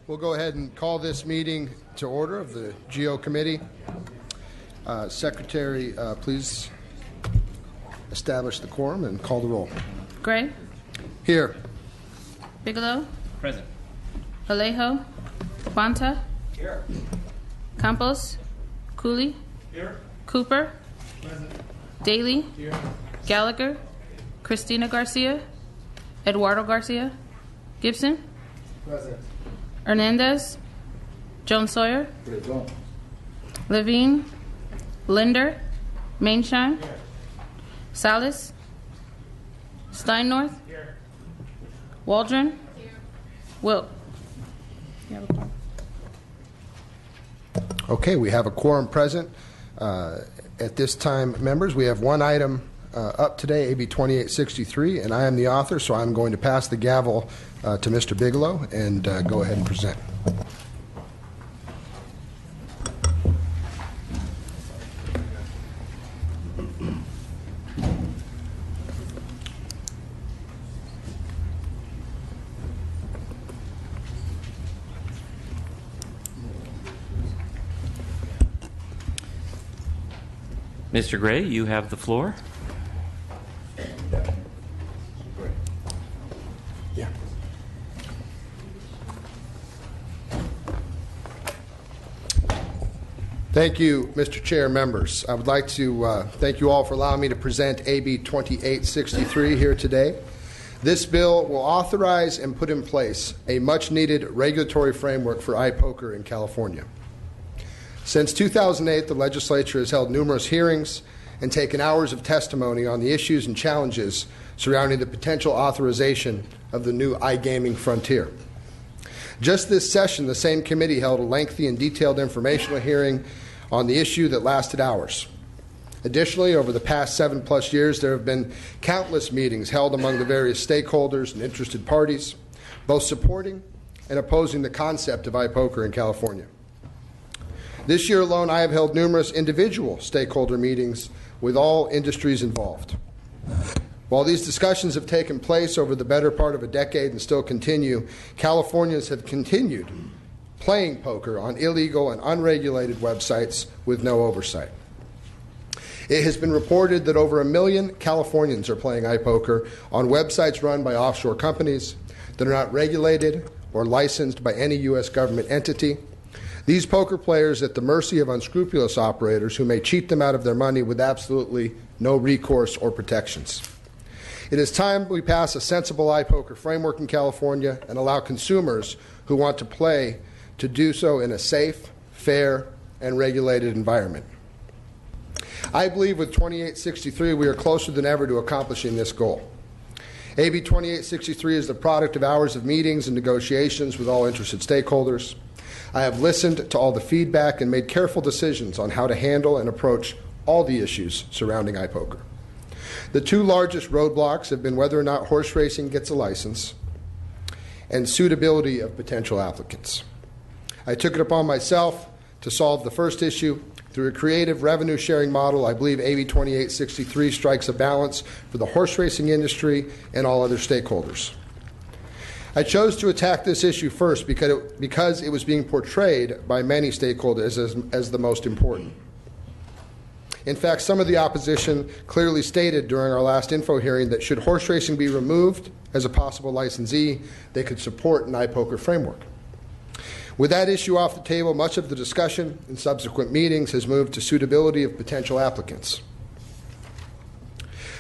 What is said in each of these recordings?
We'll go ahead and call this meeting to order of the GO Committee. Secretary, please establish the quorum and call the roll. Gray. Here. Bigelow. Present. Alejo. Quanta. Here. Campos. Cooley. Here. Cooper. Present. Daly. Here. Gallagher. Christina Garcia. Eduardo Garcia. Gibson. Present. Hernandez. Jones Sawyer. Present. Levine. Linder. Mainshine. Here. Salas. Steinnorth. Here. Waldron. Here. Wilt. You have a quorum. Okay, we have a quorum present. At this time, members, we have one item up today, AB 2863, and I am the author, so I'm going to pass the gavel to Mr. Bigelow and go ahead and present. Mr. Gray, you have the floor. Yeah. Thank you, Mr. Chair, members. I would like to thank you all for allowing me to present AB 2863 here today. This bill will authorize and put in place a much-needed regulatory framework for iPoker in California. Since 2008, the legislature has held numerous hearings and taken hours of testimony on the issues and challenges surrounding the potential authorization of the new iGaming frontier. Just this session, the same committee held a lengthy and detailed informational hearing on the issue that lasted hours. Additionally, over the past 7+ years, there have been countless meetings held among the various stakeholders and interested parties, both supporting and opposing the concept of iPoker in California. This year alone, I have held numerous individual stakeholder meetings with all industries involved. While these discussions have taken place over the better part of a decade and still continue, Californians have continued playing poker on illegal and unregulated websites with no oversight. It has been reported that over 1 million Californians are playing iPoker on websites run by offshore companies that are not regulated or licensed by any U.S. government entity. These poker players at the mercy of unscrupulous operators who may cheat them out of their money with absolutely no recourse or protections. It is time we pass a sensible iPoker framework in California and allow consumers who want to play to do so in a safe, fair, and regulated environment. I believe with 2863 we are closer than ever to accomplishing this goal. AB 2863 is the product of hours of meetings and negotiations with all interested stakeholders. I have listened to all the feedback and made careful decisions on how to handle and approach all the issues surrounding iPoker. The two largest roadblocks have been whether or not horse racing gets a license and suitability of potential applicants. I took it upon myself to solve the first issue. Through a creative revenue-sharing model, I believe AB 2863 strikes a balance for the horse racing industry and all other stakeholders. I chose to attack this issue first because it was being portrayed by many stakeholders as the most important. In fact, some of the opposition clearly stated during our last info hearing that should horse racing be removed as a possible licensee, they could support an iPoker framework. With that issue off the table, much of the discussion in subsequent meetings has moved to suitability of potential applicants.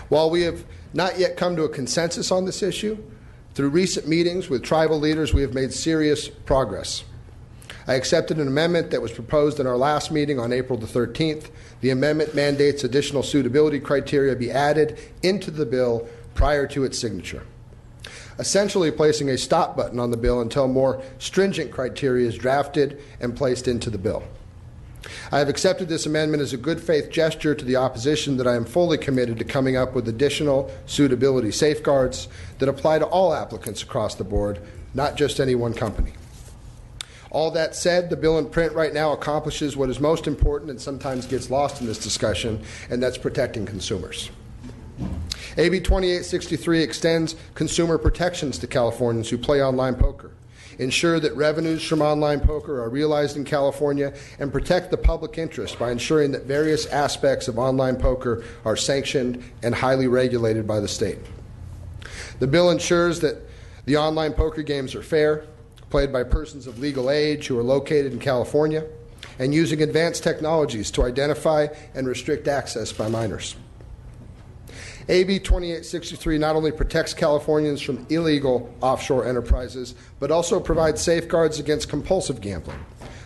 While we have not yet come to a consensus on this issue, through recent meetings with tribal leaders, we have made serious progress. I accepted an amendment that was proposed in our last meeting on April the 13th. The amendment mandates additional suitability criteria be added into the bill prior to its signature, essentially placing a stop button on the bill until more stringent criteria is drafted and placed into the bill. I have accepted this amendment as a good faith gesture to the opposition that I am fully committed to coming up with additional suitability safeguards that apply to all applicants across the board, not just any one company. All that said, the bill in print right now accomplishes what is most important and sometimes gets lost in this discussion, and that's protecting consumers. AB 2863 extends consumer protections to Californians who play online poker. ensure that revenues from online poker are realized in California, and protect the public interest by ensuring that various aspects of online poker are sanctioned and highly regulated by the state. The bill ensures that the online poker games are fair, played by persons of legal age who are located in California, and using advanced technologies to identify and restrict access by minors. AB 2863 not only protects Californians from illegal offshore enterprises, but also provides safeguards against compulsive gambling,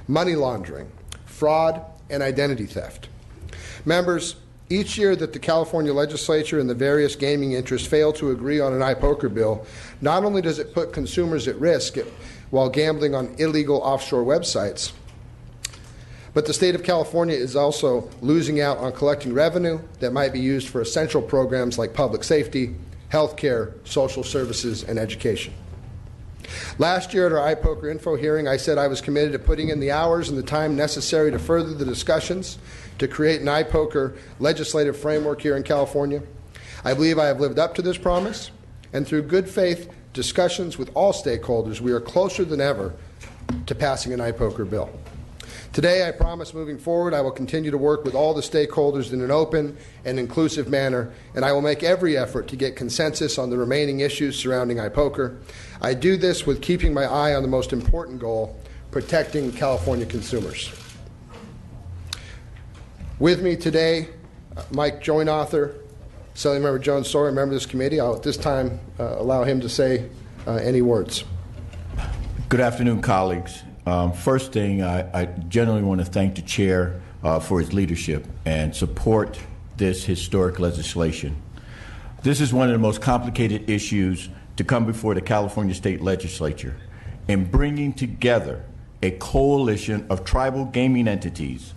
money laundering, fraud, and identity theft. Members, each year that the California legislature and the various gaming interests fail to agree on an iPoker bill, not only does it put consumers at risk while gambling on illegal offshore websites, but the state of California is also losing out on collecting revenue that might be used for essential programs like public safety, health care, social services, and education. Last year at our iPoker Info hearing, I said I was committed to putting in the hours and the time necessary to further the discussions to create an iPoker legislative framework here in California. I believe I have lived up to this promise, and through good faith discussions with all stakeholders, we are closer than ever to passing an iPoker bill. Today, I promise moving forward, I will continue to work with all the stakeholders in an open and inclusive manner, and I will make every effort to get consensus on the remaining issues surrounding iPoker. I do this with keeping my eye on the most important goal, protecting California consumers. With me today, Mike, joint author, Assembly Member Jones Sawyer, member of this committee. I'll at this time allow him to say any words. Good afternoon, colleagues. First thing, I generally want to thank the chair for his leadership and support this historic legislation. This is one of the most complicated issues to come before the California State Legislature in bringing together a coalition of tribal gaming entities,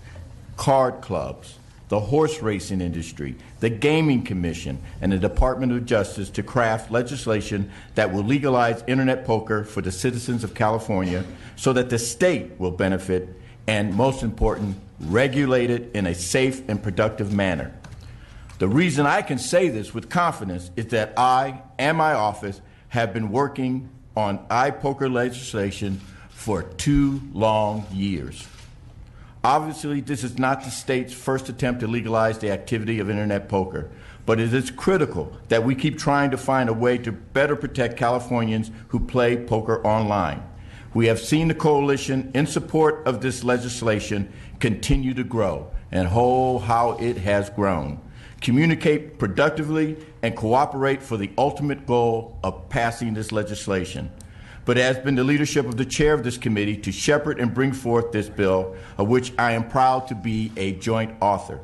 card clubs, the horse racing industry, the Gaming Commission, and the Department of Justice to craft legislation that will legalize internet poker for the citizens of California so that the state will benefit and, most important, regulate it in a safe and productive manner. The reason I can say this with confidence is that I and my office have been working on iPoker legislation for 2 long years. Obviously, this is not the state's first attempt to legalize the activity of internet poker, but it is critical that we keep trying to find a way to better protect Californians who play poker online. We have seen the coalition in support of this legislation continue to grow, and how it has grown. Communicate productively and cooperate for the ultimate goal of passing this legislation. But it has been the leadership of the chair of this committee to shepherd and bring forth this bill, of which I am proud to be a joint author.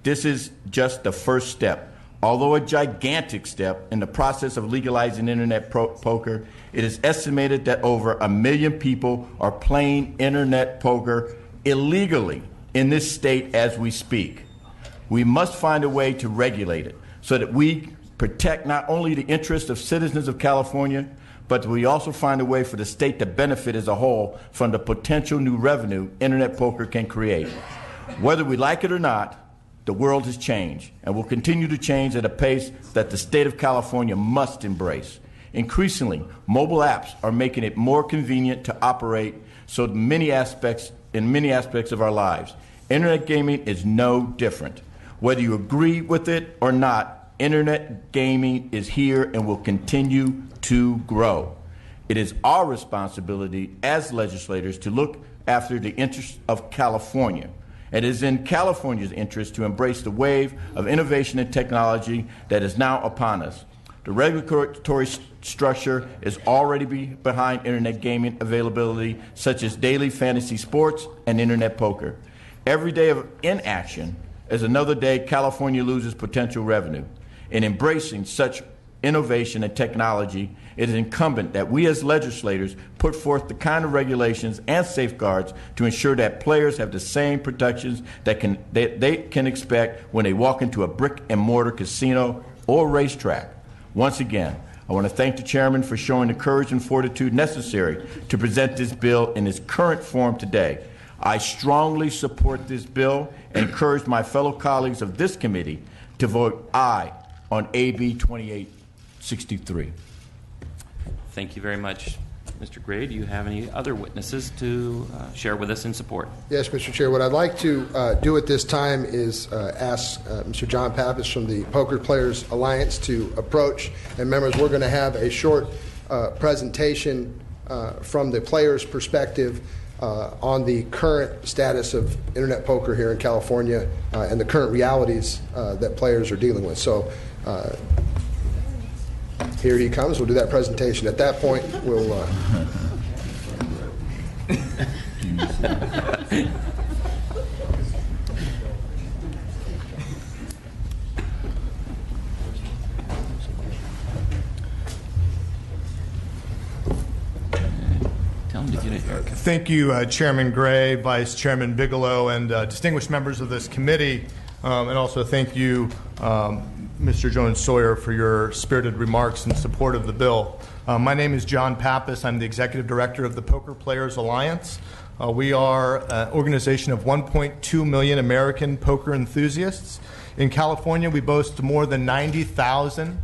This is just the first step. Although a gigantic step in the process of legalizing internet poker, it is estimated that over 1 million people are playing internet poker illegally in this state as we speak. We must find a way to regulate it so that we protect not only the interests of citizens of California, but we also find a way for the state to benefit as a whole from the potential new revenue internet poker can create. Whether we like it or not, the world has changed and will continue to change at a pace that the state of California must embrace. Increasingly, mobile apps are making it more convenient to operate in many aspects of our lives. Internet gaming is no different. Whether you agree with it or not, internet gaming is here and will continue to grow. It is our responsibility as legislators to look after the interests of California. It is in California's interest to embrace the wave of innovation and technology that is now upon us. The regulatory structure is already behind internet gaming availability, such as daily fantasy sports and internet poker. Every day of inaction is another day California loses potential revenue. In embracing such innovation and technology, it is incumbent that we as legislators put forth the kind of regulations and safeguards to ensure that players have the same protections that they can expect when they walk into a brick-and-mortar casino or racetrack. Once again, I want to thank the chairman for showing the courage and fortitude necessary to present this bill in its current form today. I strongly support this bill and encourage my fellow colleagues of this committee to vote aye on AB 2863. Thank you very much, Mr. Gray, do you have any other witnesses to share with us in support? Yes, Mr. Chair. What I'd like to do at this time is ask Mr. John Pappas from the Poker Players Alliance to approach. And members, we're going to have a short presentation from the players' perspective on the current status of internet poker here in California and the current realities that players are dealing with. So here he comes. We'll do that presentation. At that point, we'll... Thank you, Chairman Gray, Vice Chairman Bigelow, and distinguished members of this committee. And also thank you, Mr. Jones Sawyer, for your spirited remarks in support of the bill. My name is John Pappas. I'm the Executive Director of the Poker Players Alliance. We are an organization of 1.2 million American poker enthusiasts. In California, we boast more than 90,000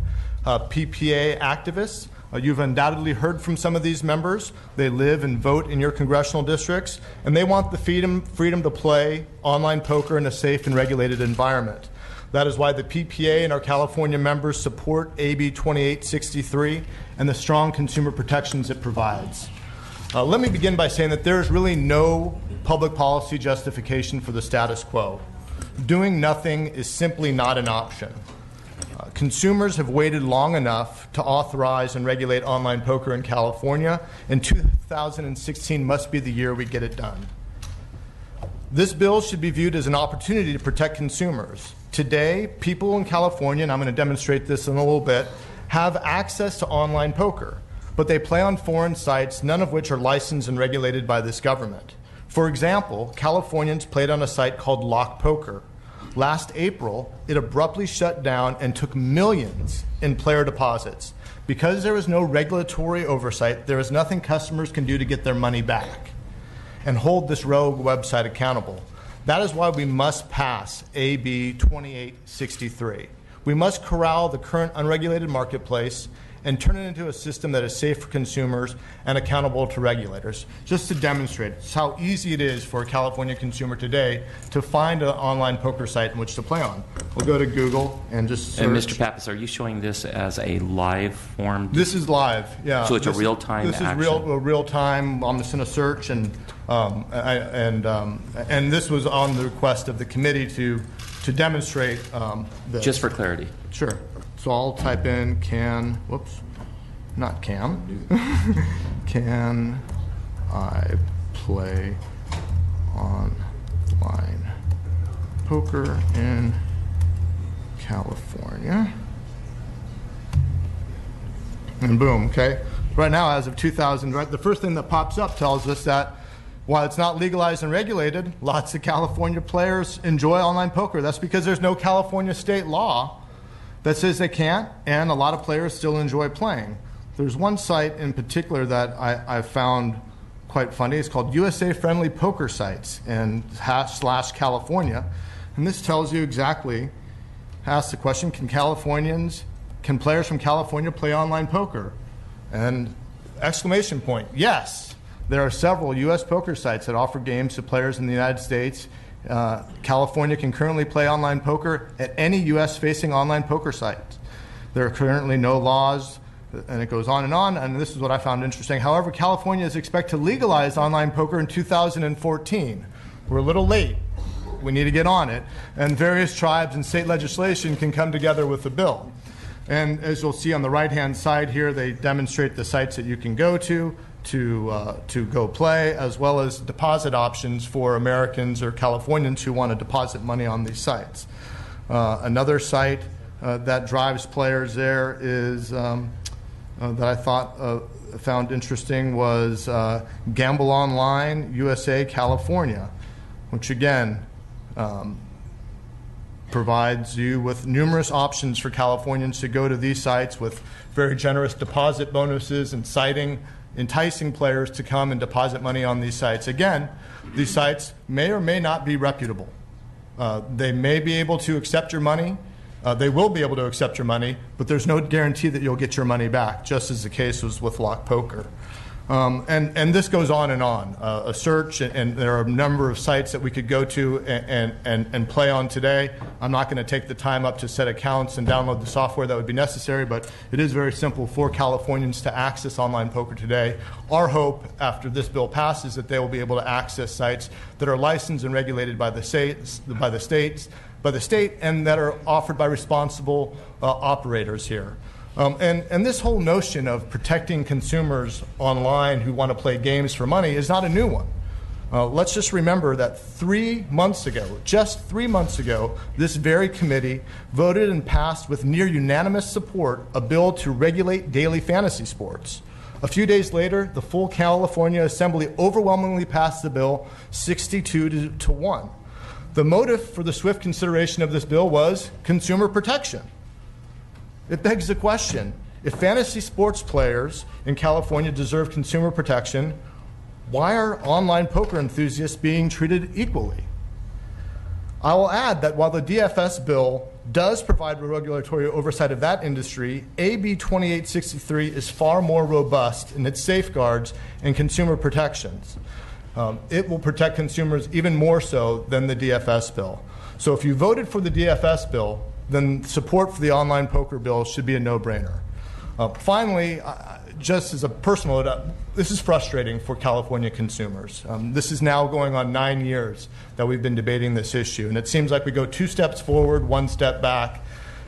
PPA activists. You've undoubtedly heard from some of these members. They live and vote in your congressional districts, and they want the freedom to play online poker in a safe and regulated environment. That is why the PPA and our California members support AB 2863 and the strong consumer protections it provides. Let me begin by saying that there is really no public policy justification for the status quo. Doing nothing is simply not an option. Consumers have waited long enough to authorize and regulate online poker in California, and 2016 must be the year we get it done. This bill should be viewed as an opportunity to protect consumers. Today, people in California, and I'm going to demonstrate this in a little bit, have access to online poker, but they play on foreign sites, none of which are licensed and regulated by this government. For example, Californians played on a site called Lock Poker. Last April, it abruptly shut down and took millions in player deposits. Because there is no regulatory oversight, there is nothing customers can do to get their money back and hold this rogue website accountable. That is why we must pass AB 2863. We must corral the current unregulated marketplace and turn it into a system that is safe for consumers and accountable to regulators. Just to demonstrate how easy it is for a California consumer today to find an online poker site in which to play on. We'll go to Google and just search. And Mr. Pappas, are you showing this as a live form? This is live, yeah. So it's a real-time action? This is real-time. I'm just going to search, and this was on the request of the committee to demonstrate this. Just for clarity. Sure. So I'll type in can I play online poker in California? And boom, okay? Right now, as of 2000, right, the first thing that pops up tells us that while it's not legalized and regulated, lots of California players enjoy online poker. That's because there's no California state law that says they can't, and a lot of players still enjoy playing. There's one site in particular that I found quite funny. It's called USA Friendly Poker Sites and / California. And this tells you exactly, asks the question, can players from California play online poker? And exclamation point, yes. There are several U.S. poker sites that offer games to players in the United States. California can currently play online poker at any U.S.-facing online poker site. There are currently no laws, and it goes on, and this is what I found interesting. However, California is expected to legalize online poker in 2014. We're a little late. We need to get on it, and various tribes and state legislation can come together with the bill. And as you'll see on the right-hand side here, they demonstrate the sites that you can go to go play, as well as deposit options for Americans or Californians who want to deposit money on these sites. Another site that drives players there is that I found interesting was Gamble Online USA California, which again provides you with numerous options for Californians to go to these sites with very generous deposit bonuses and enticing players to come and deposit money on these sites. Again, these sites may or may not be reputable. They may be able to accept your money. They will be able to accept your money, but there's no guarantee that you'll get your money back, just as the case was with Lock Poker. And this goes on and on. A search, and there are a number of sites that we could go to and play on today. I'm not going to take the time up to set accounts and download the software that would be necessary, but it is very simple for Californians to access online poker today. Our hope, after this bill passes, that they will be able to access sites that are licensed and regulated by the state, and that are offered by responsible operators here. And this whole notion of protecting consumers online who want to play games for money is not a new one. Let's just remember that 3 months ago, just 3 months ago, this very committee voted and passed with near unanimous support a bill to regulate daily fantasy sports. A few days later, the full California Assembly overwhelmingly passed the bill 62 to 1. The motive for the swift consideration of this bill was consumer protection. It begs the question, if fantasy sports players in California deserve consumer protection, why are online poker enthusiasts being treated equally? I will add that while the DFS bill does provide regulatory oversight of that industry, AB 2863 is far more robust in its safeguards and consumer protections. It will protect consumers even more so than the DFS bill. So if you voted for the DFS bill, then support for the online poker bill should be a no-brainer. Finally, just as a personal note, this is frustrating for California consumers. This is now going on 9 years that we've been debating this issue, and it seems like we go 2 steps forward, 1 step back,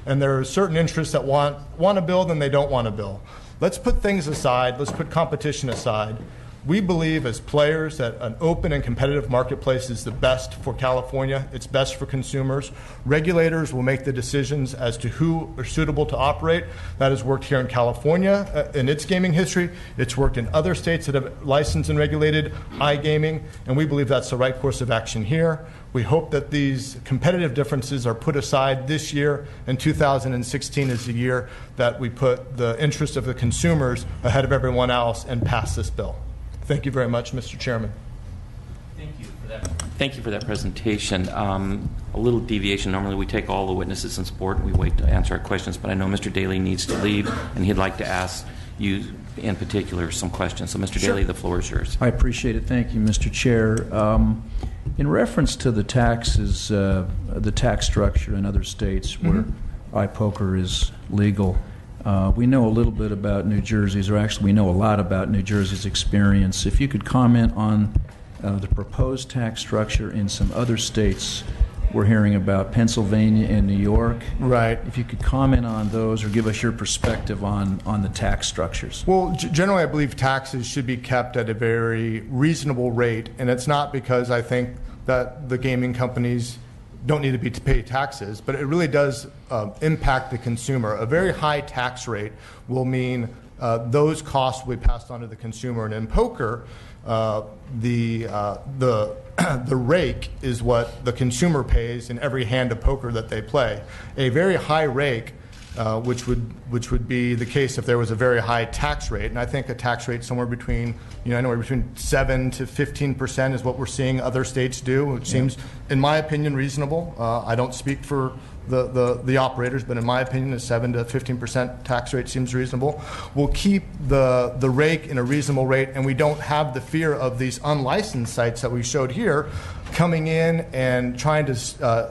and there are certain interests that want a bill, then they don't want a bill. Let's put things aside. Let's put competition aside. We believe as players that an open and competitive marketplace is the best for California. It's best for consumers. Regulators will make the decisions as to who are suitable to operate. That has worked here in California in its gaming history. It's worked in other states that have licensed and regulated iGaming, and we believe that's the right course of action here. We hope that these competitive differences are put aside this year, and 2016 is the year that we put the interest of the consumers ahead of everyone else and pass this bill. Thank you very much, Mr. Chairman. Thank you for that presentation. A little deviation. Normally we take all the witnesses in support and we wait to answer our questions, but I know Mr. Daly needs to leave and he'd like to ask you in particular some questions. So Mr. Daly, the floor is yours. I appreciate it. Thank you, Mr. Chair. In reference to the taxes, the tax structure in other states where iPoker is legal, we know a little bit about New Jersey's, or actually we know a lot about New Jersey's experience. If you could comment on the proposed tax structure in some other states. We're hearing about Pennsylvania and New York. Right. If you could comment on those or give us your perspective on the tax structures. Well, generally I believe taxes should be kept at a very reasonable rate, and it's not because I think that the gaming companies don't need to pay taxes, but it really does impact the consumer. A very high tax rate will mean those costs will be passed on to the consumer, and in poker, the rake is what the consumer pays in every hand of poker that they play. A very high rake, which would be the case if there was a very high tax rate, and I think a tax rate somewhere between anywhere between 7 to 15% is what we're seeing other states do, which seems, in my opinion, reasonable. I don't speak for the operators, but in my opinion, a 7 to 15% tax rate seems reasonable. We'll keep the rake in a reasonable rate, and we don't have the fear of these unlicensed sites that we showed here coming in and trying to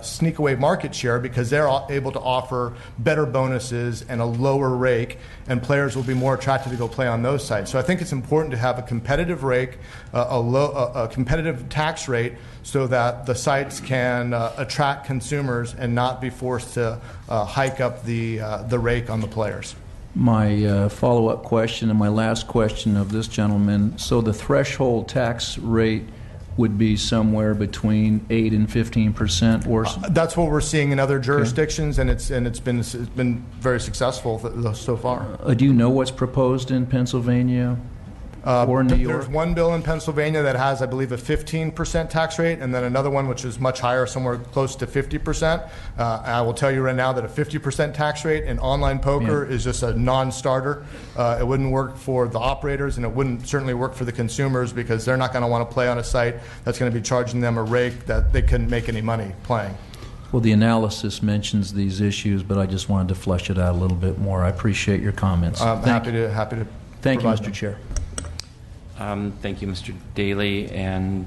sneak away market share because they're able to offer better bonuses and a lower rake, and players will be more attracted to go play on those sites. So I think it's important to have a competitive rake, a competitive tax rate, so that the sites can attract consumers and not be forced to hike up the rake on the players. My follow-up question and my last question of this gentleman, so the threshold tax rate would be somewhere between 8 and 15% or that's what we're seeing in other jurisdictions, okay. and it's been very successful so far. Do you know what's proposed in Pennsylvania or New York? There's one bill in Pennsylvania that has, I believe, a 15% tax rate, and then another one which is much higher, somewhere close to 50%. I will tell you right now that a 50% tax rate in online poker is just a non-starter. It wouldn't work for the operators, and it wouldn't certainly work for the consumers because they're not going to want to play on a site that's going to be charging them a rate that they couldn't make any money playing. Well, the analysis mentions these issues, but I just wanted to flesh it out a little bit more. I appreciate your comments. Happy to Thank you, provide Mr. them. Chair. Thank you, Mr. Daly. And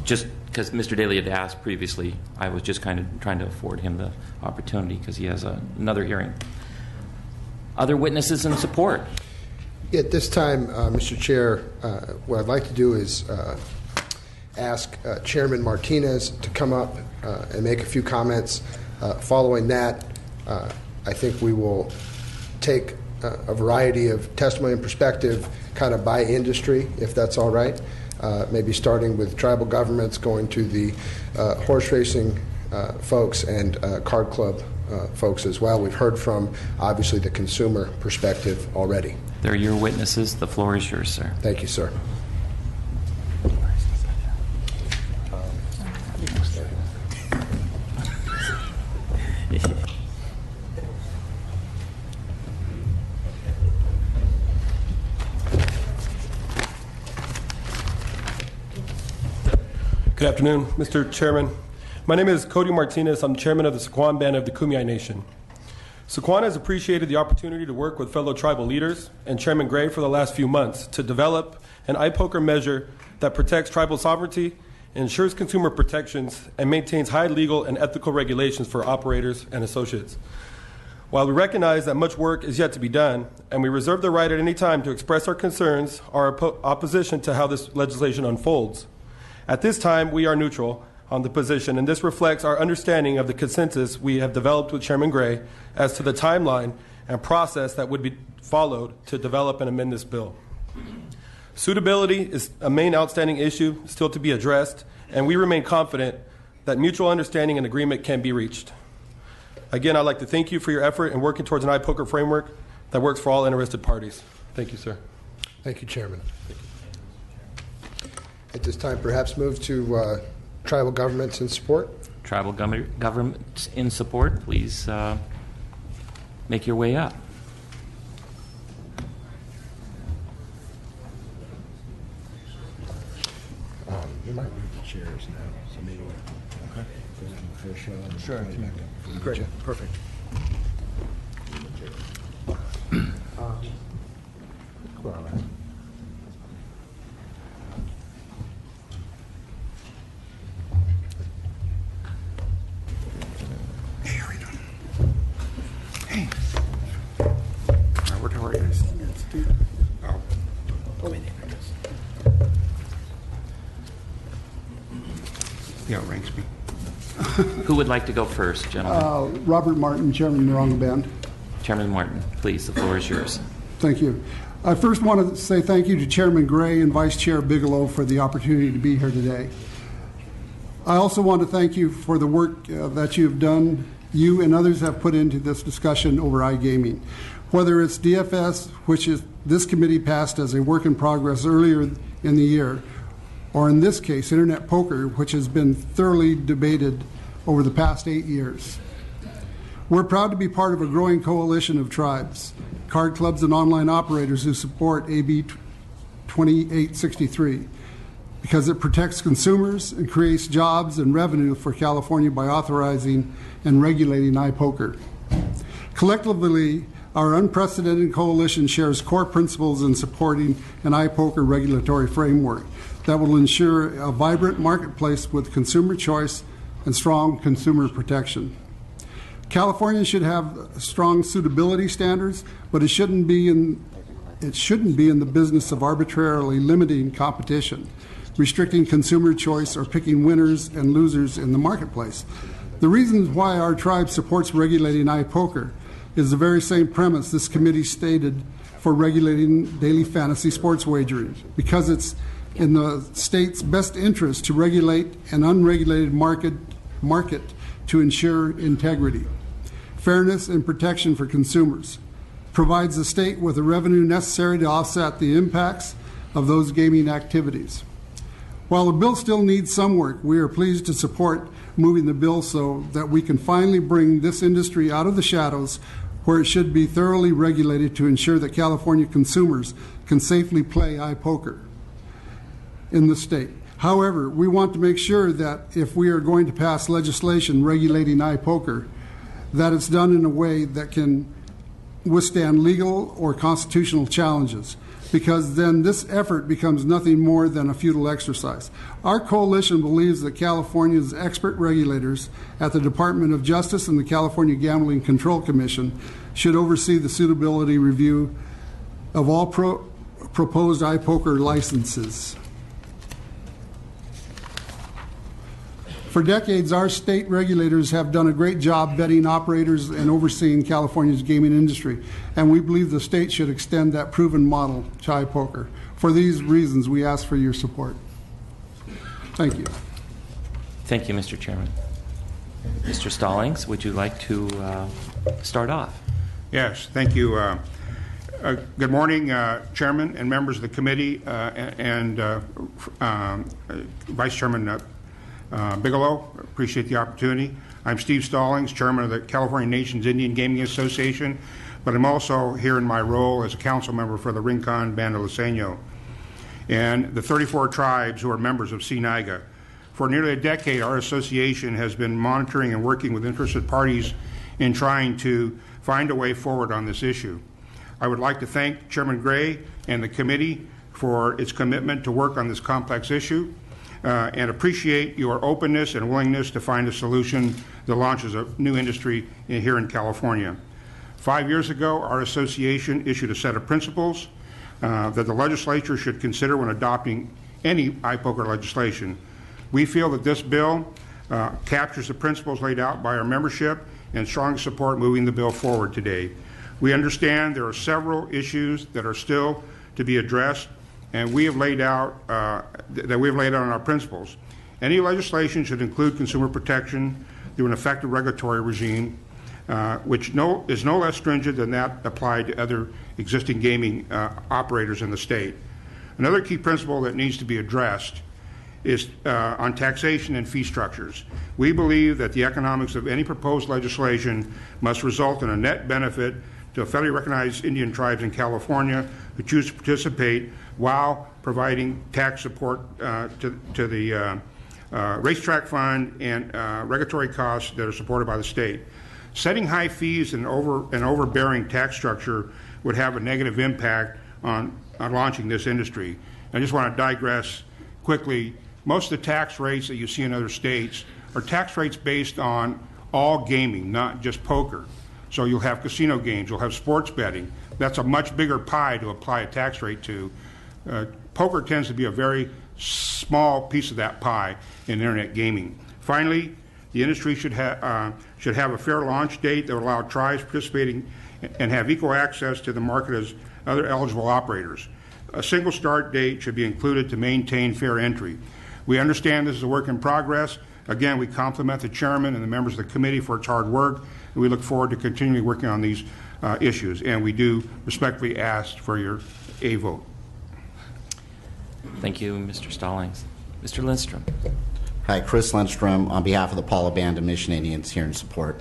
just because Mr. Daly had asked previously, I was just kind of trying to afford him the opportunity because he has another hearing. Other witnesses in support? At this time, Mr. Chair, what I'd like to do is ask Chairman Martinez to come up and make a few comments. Following that, I think we will take a variety of testimony and perspective kind of by industry, if that's all right. Maybe starting with tribal governments, going to the horse racing folks and card club folks as well. We've heard from, obviously, the consumer perspective already. They're your witnesses. The floor is yours, sir. Thank you, sir. Good afternoon, Mr. Chairman. My name is Cody Martinez. I'm chairman of the Sequan Band of the Kumeyaay Nation. Sequan has appreciated the opportunity to work with fellow tribal leaders and Chairman Gray for the last few months to develop an iPoker measure that protects tribal sovereignty, ensures consumer protections, and maintains high legal and ethical regulations for operators and associates. While we recognize that much work is yet to be done, and we reserve the right at any time to express our concerns or opposition to how this legislation unfolds, at this time, we are neutral on the position, and this reflects our understanding of the consensus we have developed with Chairman Gray as to the timeline and process that would be followed to develop and amend this bill. Suitability is a main outstanding issue still to be addressed, and we remain confident that mutual understanding and agreement can be reached. Again, I'd like to thank you for your effort in working towards an iPoker framework that works for all interested parties. Thank you, sir. Thank you, Chairman. At this time, perhaps move to tribal governments in support. Tribal governments in support, please make your way up. We might move the chairs now, so maybe fair show. Sure. Great. Perfect. Yeah, ranks me. Who would like to go first, gentlemen? Robert Martin, Chairman, Morongo Band. Chairman Martin, please, the floor is yours. Thank you. I first want to say thank you to Chairman Gray and Vice Chair Bigelow for the opportunity to be here today. I also want to thank you for the work that you've done, you and others have put into this discussion over iGaming. Whether it's DFS, which is this committee passed as a work in progress earlier in the year, or in this case, Internet Poker, which has been thoroughly debated over the past 8 years. We're proud to be part of a growing coalition of tribes, card clubs, and online operators who support AB 2863 because it protects consumers and creates jobs and revenue for California by authorizing and regulating iPoker. Collectively, our unprecedented coalition shares core principles in supporting an iPoker regulatory framework that will ensure a vibrant marketplace with consumer choice and strong consumer protection. California should have strong suitability standards, but it shouldn't be in the business of arbitrarily limiting competition, restricting consumer choice, or picking winners and losers in the marketplace. The reasons why our tribe supports regulating iPoker is the very same premise this committee stated for regulating daily fantasy sports wagering, because it's in the state's best interest to regulate an unregulated market to ensure integrity, fairness, and protection for consumers, provides the state with the revenue necessary to offset the impacts of those gaming activities. While the bill still needs some work, we are pleased to support moving the bill so that we can finally bring this industry out of the shadows where it should be thoroughly regulated to ensure that California consumers can safely play iPoker in the state. However, we want to make sure that if we are going to pass legislation regulating iPoker, that it's done in a way that can withstand legal or constitutional challenges. because then this effort becomes nothing more than a futile exercise. Our coalition believes that California's expert regulators at the Department of Justice and the California Gambling Control Commission should oversee the suitability review of all proposed iPoker licenses. For decades, our state regulators have done a great job vetting operators and overseeing California's gaming industry, and we believe the state should extend that proven model to iPoker. For these reasons, we ask for your support. Thank you. Thank you, Mr. Chairman. Mr. Stallings, would you like to start off? Yes, thank you. Good morning, Chairman and members of the committee, and Vice Chairman Bigelow. Appreciate the opportunity. I'm Steve Stallings, Chairman of the California Nations Indian Gaming Association, but I'm also here in my role as a council member for the Rincon Band of Liseño and the 34 tribes who are members of CNIGA. For nearly a decade, our association has been monitoring and working with interested parties in trying to find a way forward on this issue. I would like to thank Chairman Gray and the committee for its commitment to work on this complex issue and appreciate your openness and willingness to find a solution that launches a new industry here in California. 5 years ago, our association issued a set of principles that the legislature should consider when adopting any iPoker legislation. We feel that this bill captures the principles laid out by our membership and strongly support moving the bill forward today. We understand there are several issues that are still to be addressed, and we have laid out in our principles. Any legislation should include consumer protection through an effective regulatory regime, which is no less stringent than that applied to other existing gaming operators in the state. Another key principle that needs to be addressed is on taxation and fee structures. We believe that the economics of any proposed legislation must result in a net benefit to federally recognized Indian tribes in California who choose to participate while providing tax support to the racetrack fund and regulatory costs that are supported by the state. Setting high fees and an overbearing tax structure would have a negative impact on launching this industry. I just want to digress quickly. Most of the tax rates that you see in other states are tax rates based on all gaming, not just poker. So you'll have casino games, you'll have sports betting. That's a much bigger pie to apply a tax rate to. Poker tends to be a very small piece of that pie in internet gaming. Finally, the industry should have a fair launch date that would allow tribes participating and have equal access to the market as other eligible operators. A single start date should be included to maintain fair entry. We understand this is a work in progress. Again, we compliment the chairman and the members of the committee for its hard work, and we look forward to continually working on these issues. And we do respectfully ask for your a vote. Thank you, Mr. Stallings. Mr. Lindstrom. Hi, Chris Lindstrom on behalf of the Paula Band of Mission Indians here in support.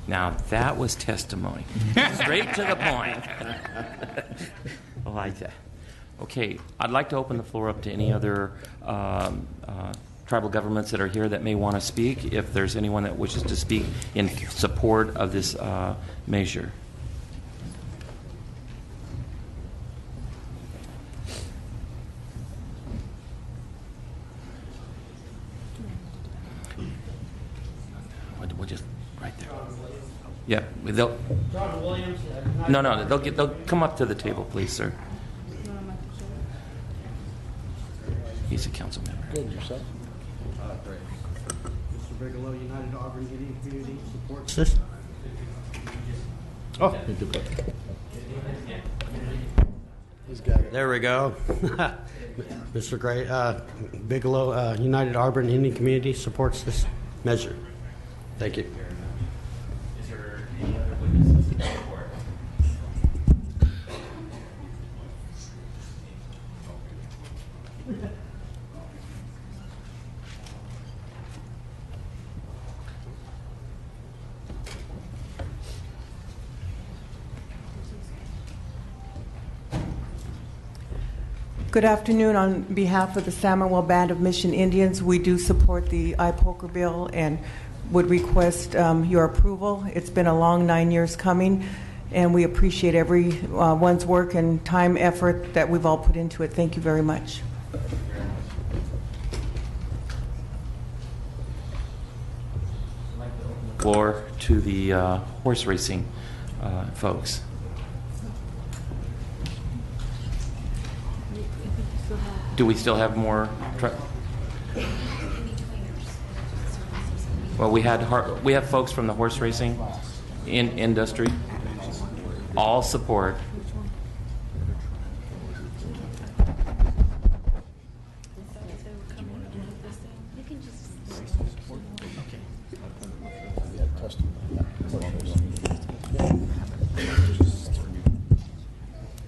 Now that was testimony. Straight to the point. I like that. Okay, I'd like to open the floor up to any other tribal governments that are here that may want to speak, if there's anyone that wishes to speak in support of this measure. We'll just right there. Yeah, they'll. No, they'll come up to the table, please, sir. He's a council member. Good, yourself? Great. Mr. Bigelow, United Auburn Indian Community supports this. Oh, he's got it. There we go. Mr. Gray, Bigelow, United Auburn Indian Community supports this measure. Thank you. Is there any other witnesses in support? Good afternoon. On behalf of the Samuel Band of Mission Indians, we do support the iPoker bill and would request your approval. It's been a long 9 years coming, and we appreciate everyone's work and time, effort that we've all put into it. Thank you very much. Floor to the horse racing folks. Do we still have more? Well, we have folks from the horse racing industry. All support.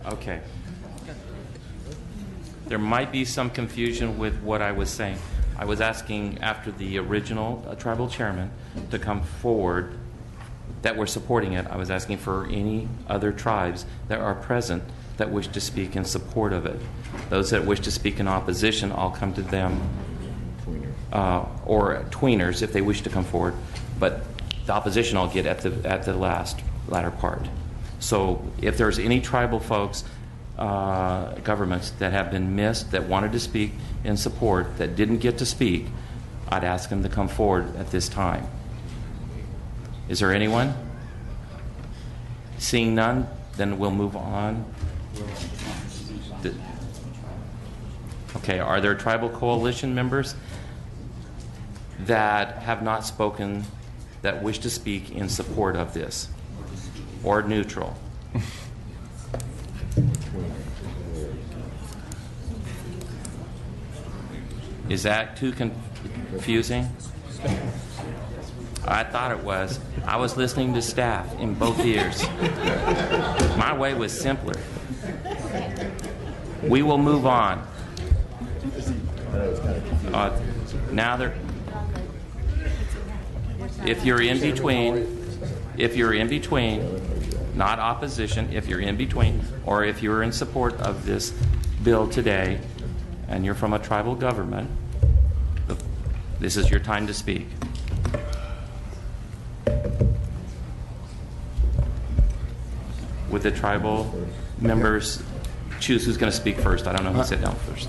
Okay. There might be some confusion with what I was saying. I was asking after the original tribal chairman to come forward that were supporting it. I was asking for any other tribes that are present that wish to speak in support of it. Those that wish to speak in opposition, I'll come to them, or tweeners if they wish to come forward. But the opposition I'll get at the latter part. So if there's any tribal folks, governments that have been missed, that wanted to speak in support, that didn't get to speak, I'd ask them to come forward at this time. Is there anyone? Seeing none, then we'll move on. Okay, are there tribal coalition members that have not spoken that wish to speak in support of this, or neutral? Is that too confusing? I thought it was. I was listening to staff in both ears. My way was simpler. We will move on. Now there. If you're in between, not opposition, if you're in between, or if you're in support of this bill today, and you're from a tribal government, this is your time to speak. Would the tribal members choose who's going to speak first? I don't know who sit down first.